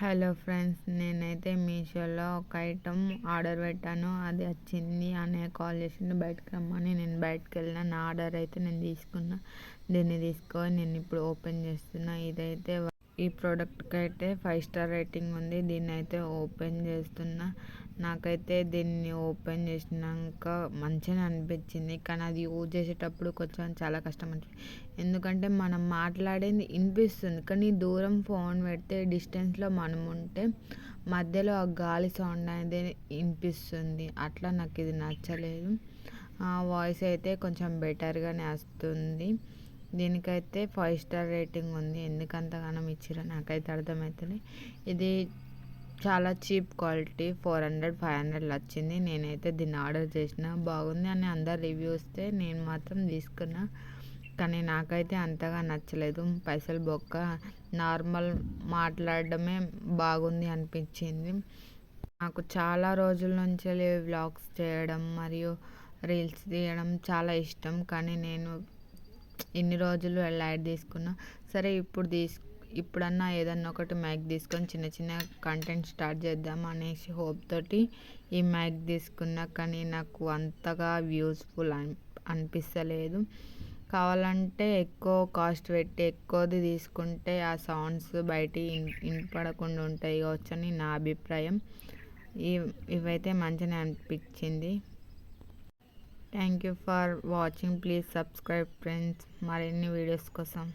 Hello friends, నేనైతే మీషోలో ఒక ఐటమ్ ఆర్డర్ పెట్టాను. అది వచ్చింది. అన్నయ్య కాల్ చేసిండు బయటకు రమ్మని. నేను బయటకు వెళ్ళిన. నా ఆర్డర్ అయితే నేను తీసుకున్నా. దీన్ని తీసుకొని నేను ఇప్పుడు ఓపెన్ చేస్తున్నా. ఇదైతే ఈ ప్రోడక్ట్కి అయితే 5 స్టార్ రేటింగ్ ఉంది. దీన్ని అయితే ఓపెన్ చేస్తున్నా. నాకైతే దీన్ని ఓపెన్ చేసినాక మంచిగా అనిపించింది, కానీ అది యూజ్ చేసేటప్పుడు కొంచెం చాలా కష్టం అనిపించింది. ఎందుకంటే మనం మాట్లాడేది వినిపిస్తుంది, కానీ దూరం ఫోన్ పెడితే డిస్టెన్స్లో మనం ఉంటే మధ్యలో ఆ గాలి సౌండ్ అనేది వినిపిస్తుంది. అట్లా నాకు ఇది నచ్చలేదు. వాయిస్ అయితే కొంచెం బెటర్గానే వస్తుంది. దీనికైతే 5 స్టార్ రేటింగ్ ఉంది. ఎందుకంతగానం ఇచ్చిరో నాకైతే అర్థమవుతుంది. ఇది చాలా చీప్ క్వాలిటీ, 400-500 వచ్చింది. నేనైతే దీన్ని ఆర్డర్ చేసిన. బాగుంది అని అందరు రివ్యూ వస్తే నేను మాత్రం తీసుకున్నా, కానీ నాకైతే అంతగా నచ్చలేదు. పైసలు బొక్క. నార్మల్ మాట్లాడడమే బాగుంది అనిపించింది. నాకు చాలా రోజుల నుంచి వ్లాగ్స్ చేయడం మరియు రీల్స్ తీయడం చాలా ఇష్టం, కానీ నేను ఇన్ని రోజులు లైట్ తీసుకున్నా. సరే, ఇప్పుడన్నా ఏదన్నా ఒకటి మైక్ తీసుకొని చిన్న చిన్న కంటెంట్ స్టార్ట్ చేద్దాం అనేసి హోప్ తోటి ఈ మైక్ తీసుకున్నా, కానీ నాకు అంతగా యూస్ఫుల్ అనిపిస్తలేదు. కావాలంటే ఎక్కువ కాస్ట్ పెట్టి ఎక్కువది తీసుకుంటే ఆ సౌండ్స్ బయట వినపడకుండా ఉంటాయి కావచ్చు అని నా అభిప్రాయం. ఇవైతే మంచిగా అనిపించింది. Thank you for watching. Please subscribe friends, మరిన్ని వీడియోస్ కోసం.